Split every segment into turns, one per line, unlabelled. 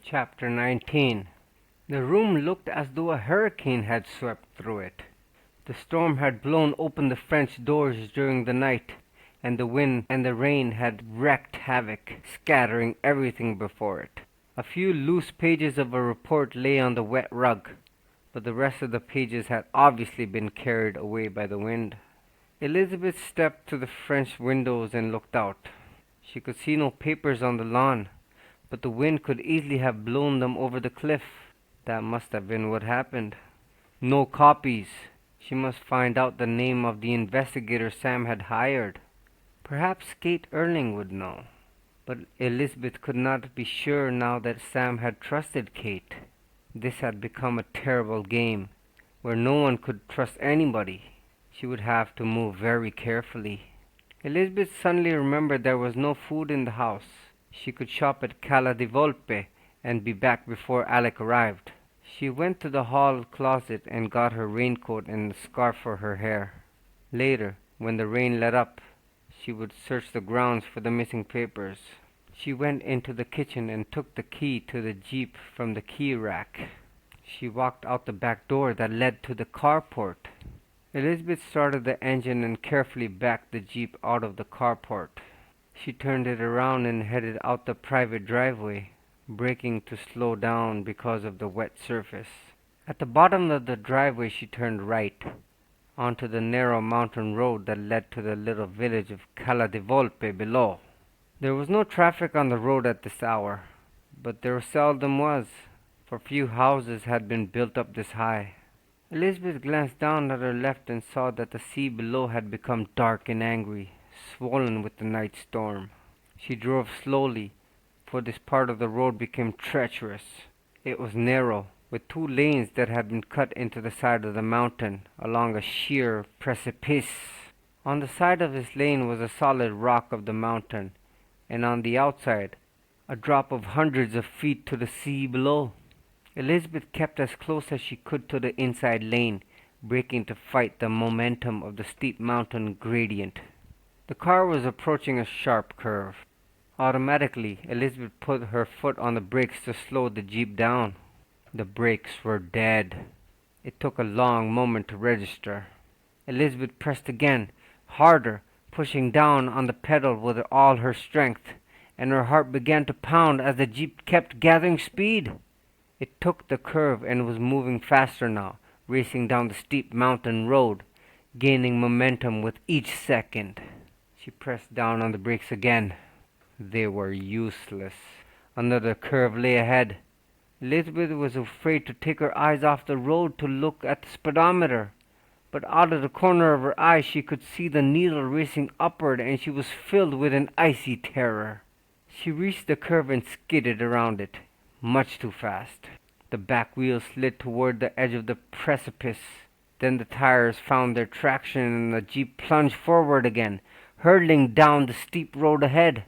Chapter 19. The room looked as though a hurricane had swept through it. The storm had blown open the French doors during the night, and the wind and the rain had wreaked havoc, scattering everything before it. A few loose pages of a report lay on the wet rug, but the rest of the pages had obviously been carried away by the wind. Elizabeth stepped to the French windows and looked out. She could see no papers on the lawn, but the wind could easily have blown them over the cliff. That must have been what happened. No copies. She must find out the name of the investigator Sam had hired. Perhaps Kate Erling would know. But Elizabeth could not be sure now that Sam had trusted Kate. This had become a terrible game, where no one could trust anybody. She would have to move very carefully. Elizabeth suddenly remembered there was no food in the house. She could shop at Cala di Volpe and be back before Alec arrived. She went to the hall closet and got her raincoat and a scarf for her hair. Later, when the rain let up, she would search the grounds for the missing papers. She went into the kitchen and took the key to the Jeep from the key rack. She walked out the back door that led to the carport. Elizabeth started the engine and carefully backed the Jeep out of the carport. She turned it around and headed out the private driveway, braking to slow down because of the wet surface. At the bottom of the driveway she turned right, onto the narrow mountain road that led to the little village of Cala di Volpe below. There was no traffic on the road at this hour, but there seldom was, for few houses had been built up this high. Elizabeth glanced down at her left and saw that the sea below had become dark and angry, swollen with the night storm. She drove slowly, for this part of the road became treacherous. It was narrow, with two lanes that had been cut into the side of the mountain, along a sheer precipice. On the side of this lane was a solid rock of the mountain, and on the outside, a drop of hundreds of feet to the sea below. Elizabeth kept as close as she could to the inside lane, braking to fight the momentum of the steep mountain gradient. The car was approaching a sharp curve. Automatically, Elizabeth put her foot on the brakes to slow the Jeep down. The brakes were dead. It took a long moment to register. Elizabeth pressed again, harder, pushing down on the pedal with all her strength, and her heart began to pound as the Jeep kept gathering speed. It took the curve and was moving faster now, racing down the steep mountain road, gaining momentum with each second. She pressed down on the brakes again. They were useless. Another curve lay ahead. Elizabeth was afraid to take her eyes off the road to look at the speedometer, but out of the corner of her eye she could see the needle racing upward, and she was filled with an icy terror. She reached the curve and skidded around it, much too fast. The back wheel slid toward the edge of the precipice. Then the tires found their traction and the Jeep plunged forward again, hurtling down the steep road ahead.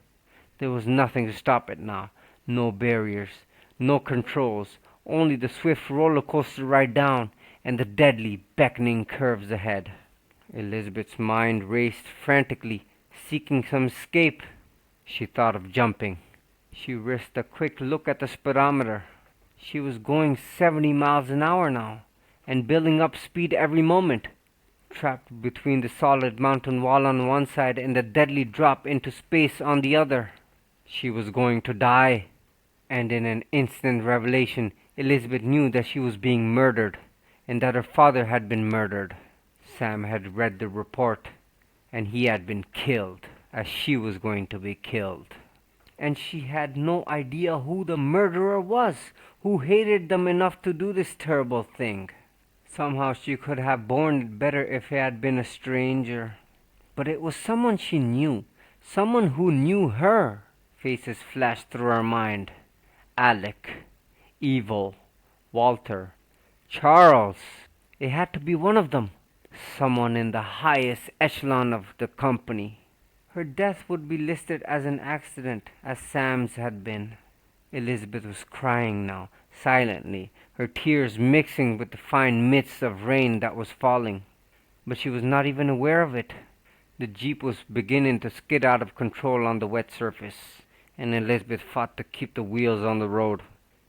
There was nothing to stop it now. No barriers, no controls, only the swift roller coaster ride down and the deadly, beckoning curves ahead. Elizabeth's mind raced frantically, seeking some escape. She thought of jumping. She risked a quick look at the speedometer. She was going 70 miles an hour now, and building up speed every moment. Trapped between the solid mountain wall on one side and the deadly drop into space on the other. She was going to die. And in an instant revelation, Elizabeth knew that she was being murdered, and that her father had been murdered. Sam had read the report, and he had been killed, as she was going to be killed. And she had no idea who the murderer was, who hated them enough to do this terrible thing. Somehow she could have borne it better if it had been a stranger. But it was someone she knew, someone who knew her. Faces flashed through her mind. Alec, Evil, Walter, Charles. It had to be one of them. Someone in the highest echelon of the company. Her death would be listed as an accident, as Sam's had been. Elizabeth was crying now, silently, her tears mixing with the fine mists of rain that was falling. But she was not even aware of it. The Jeep was beginning to skid out of control on the wet surface, and Elizabeth fought to keep the wheels on the road.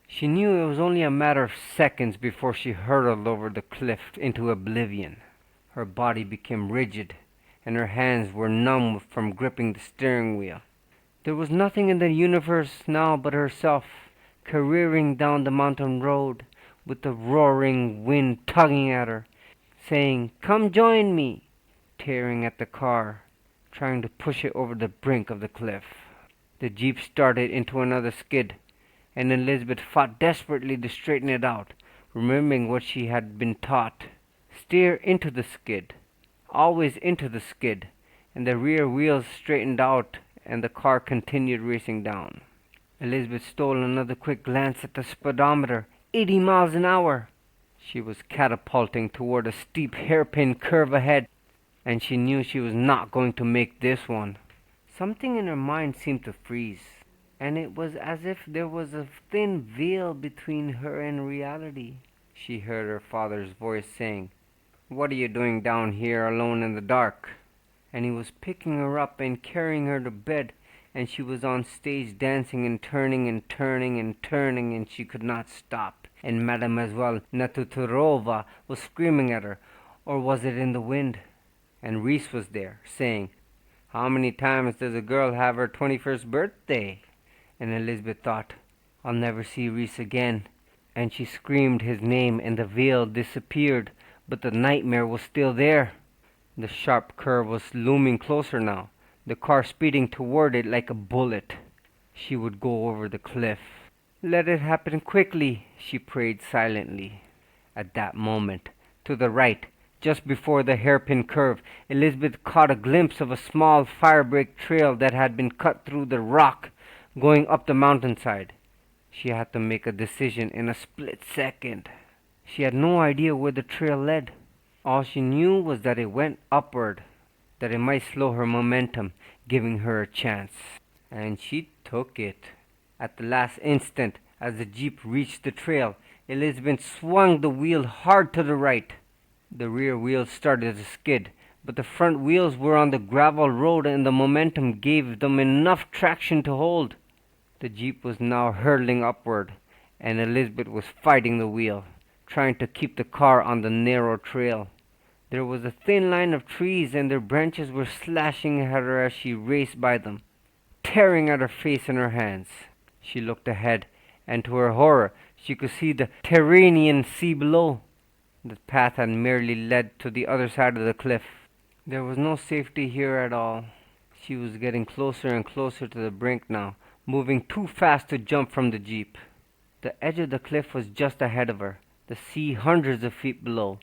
She knew it was only a matter of seconds before she hurtled over the cliff into oblivion. Her body became rigid, and her hands were numb from gripping the steering wheel. There was nothing in the universe now but herself, careering down the mountain road, with the roaring wind tugging at her, saying, "Come join me," tearing at the car, trying to push it over the brink of the cliff. The Jeep started into another skid, and Elizabeth fought desperately to straighten it out, remembering what she had been taught. Steer into the skid, always into the skid, and the rear wheels straightened out and the car continued racing down. Elizabeth stole another quick glance at the speedometer. 80 miles an hour! She was catapulting toward a steep hairpin curve ahead, and she knew she was not going to make this one. Something in her mind seemed to freeze, and it was as if there was a thin veil between her and reality. She heard her father's voice saying, "What are you doing down here alone in the dark?" And he was picking her up and carrying her to bed, and she was on stage dancing and turning and turning and turning, and she could not stop. And Mademoiselle Natutorova was screaming at her, or was it in the wind? And Reese was there, saying, "How many times does a girl have her 21st birthday?" And Elizabeth thought, "I'll never see Reese again." And she screamed his name, and the veil disappeared, but the nightmare was still there. The sharp curve was looming closer now, the car speeding toward it like a bullet. She would go over the cliff. "Let it happen quickly," she prayed silently. At that moment, to the right, just before the hairpin curve, Elizabeth caught a glimpse of a small firebreak trail that had been cut through the rock, going up the mountainside. She had to make a decision in a split second. She had no idea where the trail led. All she knew was that it went upward, that it might slow her momentum, giving her a chance. And she took it. At the last instant, as the Jeep reached the trail, Elizabeth swung the wheel hard to the right. The rear wheels started to skid, but the front wheels were on the gravel road and the momentum gave them enough traction to hold. The Jeep was now hurtling upward, and Elizabeth was fighting the wheel, trying to keep the car on the narrow trail. There was a thin line of trees, and their branches were slashing at her as she raced by them, tearing at her face and her hands. She looked ahead, and to her horror, she could see the Tyrrhenian Sea below. The path had merely led to the other side of the cliff. There was no safety here at all. She was getting closer and closer to the brink now, moving too fast to jump from the Jeep. The edge of the cliff was just ahead of her, the sea hundreds of feet below.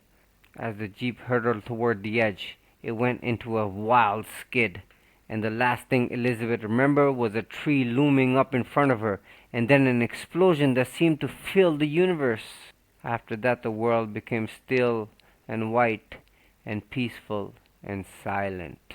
As the Jeep hurtled toward the edge, it went into a wild skid, and the last thing Elizabeth remembered was a tree looming up in front of her, and then an explosion that seemed to fill the universe. After that the world became still and white and peaceful and silent.